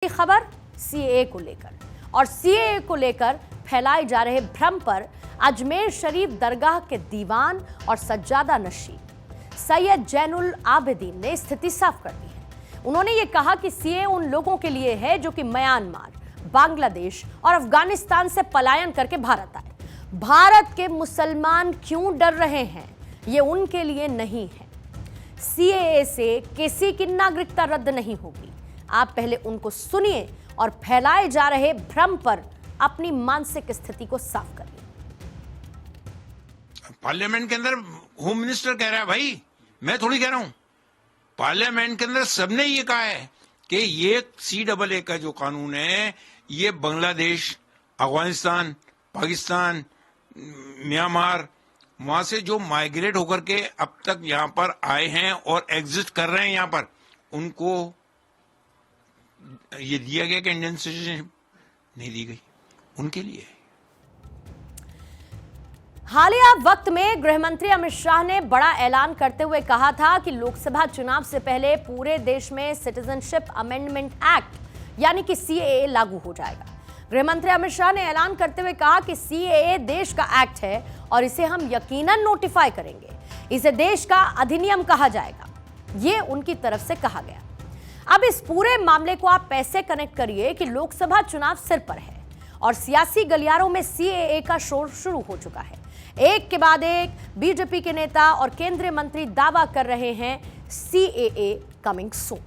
खबर सीएए को लेकर और सीएए को लेकर फैलाए जा रहे भ्रम पर अजमेर शरीफ दरगाह के दीवान और सज्जादा नशी सैयद जैनुल आबिदीन ने स्थिति साफ कर दी है। उन्होंने ये कहा कि सीएए उन लोगों के लिए है जो कि म्यांमार, बांग्लादेश और अफगानिस्तान से पलायन करके भारत आए। भारत के मुसलमान क्यों डर रहे हैं, ये उनके लिए नहीं है। सीएए से किसी की नागरिकता रद्द नहीं होगी। आप पहले उनको सुनिए और फैलाए जा रहे भ्रम पर अपनी मानसिक स्थिति को साफ करिए। पार्लियामेंट के अंदर होम मिनिस्टर कह रहा है, भाई मैं थोड़ी कह रहा हूं, पार्लियामेंट के अंदर सबने ये कहा है कि ये CAA का जो कानून है ये बांग्लादेश, अफगानिस्तान, पाकिस्तान, म्यांमार, वहां से जो माइग्रेट होकर के अब तक यहां पर आए हैं और एग्जिस्ट कर रहे हैं यहां पर, उनको ये दिया गया कि इंडियन सिटीजनशिप नहीं दी गई, उनके लिए। हालिया वक्त में गृह मंत्री अमित शाह ने बड़ा ऐलान करते हुए कहा था कि लोकसभा चुनाव से पहले पूरे देश में सिटीजनशिप अमेंडमेंट एक्ट यानी कि सीएए लागू हो जाएगा। गृह मंत्री अमित शाह ने ऐलान करते हुए कहा कि सीएए देश का एक्ट है और इसे हम यकीनन नोटिफाई करेंगे, इसे देश का अधिनियम कहा जाएगा, ये उनकी तरफ से कहा गया। अब इस पूरे मामले को आप पैसे कनेक्ट करिए कि लोकसभा चुनाव सिर पर है और सियासी गलियारों में सीएए का शोर शुरू हो चुका है। एक के बाद एक बीजेपी के नेता और केंद्रीय मंत्री दावा कर रहे हैं सीएए कमिंग सून।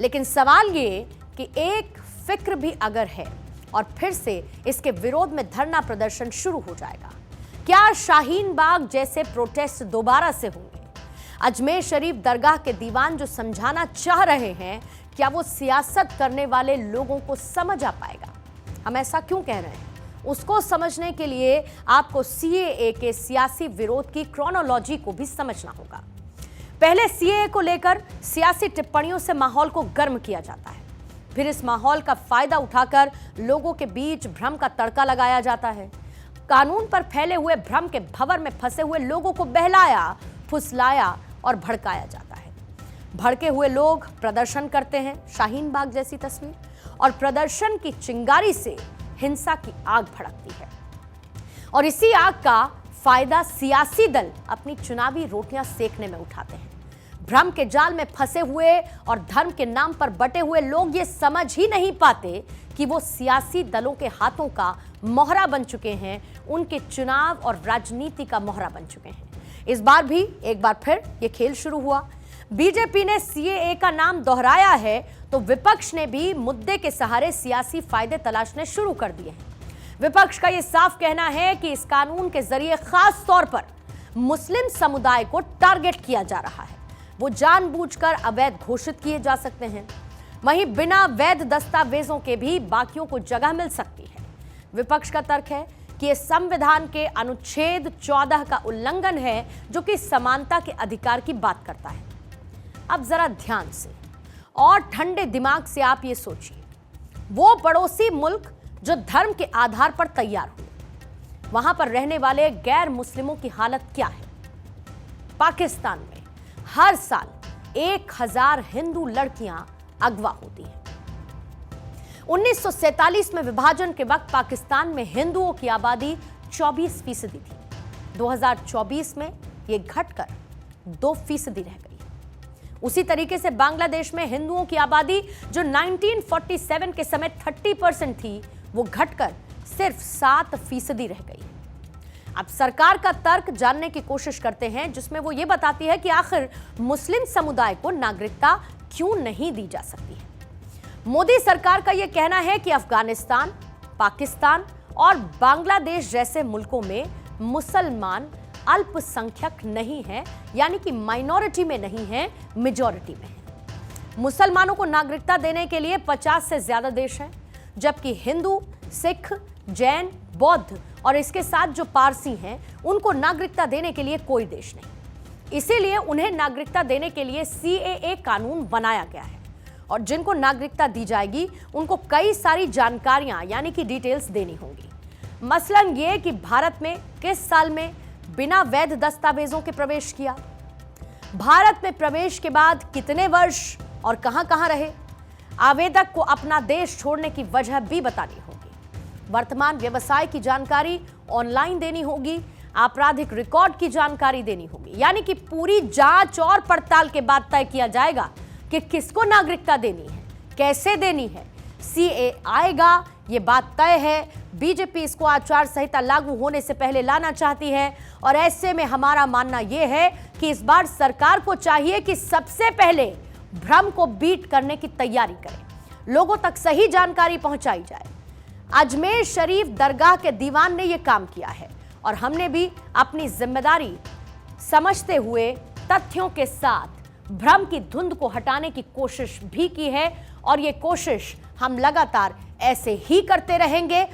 लेकिन सवाल ये कि एक फिक्र भी अगर है और फिर से इसके विरोध में धरना प्रदर्शन शुरू हो जाएगा, क्या शाहीन बाग जैसे प्रोटेस्ट दोबारा से होंगे? अजमेर शरीफ दरगाह के दीवान जो समझाना चाह रहे हैं, क्या वो सियासत करने वाले लोगों को समझ आ पाएगा? हम ऐसा क्यों कह रहे हैं, उसको समझने के लिए आपको सीएए के सियासी विरोध की क्रोनोलॉजी को भी समझना होगा। पहले सीएए को लेकर सियासी टिप्पणियों से माहौल को गर्म किया जाता है, फिर इस माहौल का फायदा उठाकर लोगों के बीच भ्रम का तड़का लगाया जाता है। कानून पर फैले हुए भ्रम के भंवर में फंसे हुए लोगों को बहलाया, फुसलाया और भड़काया जाता है। भड़के हुए लोग प्रदर्शन करते हैं, शाहीन बाग जैसी तस्वीर, और प्रदर्शन की चिंगारी से हिंसा की आग भड़कती है और इसी आग का फायदा सियासी दल अपनी चुनावी रोटियां सेकने में उठाते हैं। भ्रम के जाल में फंसे हुए और धर्म के नाम पर बटे हुए लोग ये समझ ही नहीं पाते कि वो सियासी दलों के हाथों का मोहरा बन चुके हैं, उनके चुनाव और राजनीति का मोहरा बन चुके हैं। इस बार भी एक बार फिर ये खेल शुरू हुआ। बीजेपी ने सीएए का नाम दोहराया है तो विपक्ष ने भी मुद्दे के सहारे सियासी फायदे तलाशने शुरू कर दिए हैं। विपक्ष का ये साफ कहना है कि इस कानून के जरिए खास तौर पर मुस्लिम समुदाय को टारगेट किया जा रहा है। वो जानबूझकर अवैध घोषित किए जा सकते हैं, वहीं बिना वैध दस्तावेजों के भी बाकियों को जगह मिल सकती है। विपक्ष का तर्क है कि यह संविधान के अनुच्छेद 14 का उल्लंघन है, जो कि समानता के अधिकार की बात करता है। अब जरा ध्यान से और ठंडे दिमाग से आप ये सोचिए, वो पड़ोसी मुल्क जो धर्म के आधार पर तैयार हुए, वहां पर रहने वाले गैर मुस्लिमों की हालत क्या है? पाकिस्तान में हर साल 1000 हिंदू लड़कियां अगवा होती हैं। 1947 में विभाजन के वक्त पाकिस्तान में हिंदुओं की आबादी 24% थी। 2024 में यह घटकर 2% रह गई। उसी तरीके से बांग्लादेश में हिंदुओं की आबादी जो 1947 के समय 30% थी, वो घटकर सिर्फ 7% रह गई। अब सरकार का तर्क जानने की कोशिश करते हैं, जिसमें वो ये बताती है कि आखिर मुस्लिम समुदाय को नागरिकता क्यों नहीं दी जा सकती है। मोदी सरकार का यह कहना है कि अफगानिस्तान, पाकिस्तान और बांग्लादेश जैसे मुल्कों में मुसलमान अल्पसंख्यक नहीं है, यानी कि माइनॉरिटी में नहीं है, मेजॉरिटी में है। मुसलमानों को नागरिकता देने के लिए 50 से ज्यादा देश हैं, जबकि हिंदू, सिख, जैन, बौद्ध और इसके साथ जो पारसी हैं, उनको नागरिकता देने के लिए कोई देश नहीं। इसीलिए उन्हें नागरिकता देने के लिए सीएए कानून बनाया गया है और जिनको नागरिकता दी जाएगी उनको कई सारी जानकारियां यानी कि डिटेल्स देनी होंगी। मसलन ये कि भारत में किस साल में बिना वैध दस्तावेजों के प्रवेश किया, भारत में प्रवेश के बाद कितने वर्ष और कहां-कहां रहे, आवेदक को अपना देश छोड़ने की वजह भी बतानी होगी। वर्तमान व्यवसाय की जानकारी ऑनलाइन देनी होगी। आपराधिक रिकॉर्ड की जानकारी देनी होगी। यानी कि पूरी जांच और पड़ताल के बाद तय किया जाएगा कि किसको नागरिकता देनी है, कैसे देनी है। सीए आएगा, ये बात तय है। बीजेपी इसको आचार संहिता लागू होने से पहले लाना चाहती है और ऐसे में हमारा मानना यह है कि इस बार सरकार को चाहिए कि सबसे पहले भ्रम को बीट करने की तैयारी करे, लोगों तक सही जानकारी पहुंचाई जाए। अजमेर शरीफ दरगाह के दीवान ने यह काम किया है और हमने भी अपनी जिम्मेदारी समझते हुए तथ्यों के साथ भ्रम की धुंध को हटाने की कोशिश भी की है और ये कोशिश हम लगातार ऐसे ही करते रहेंगे।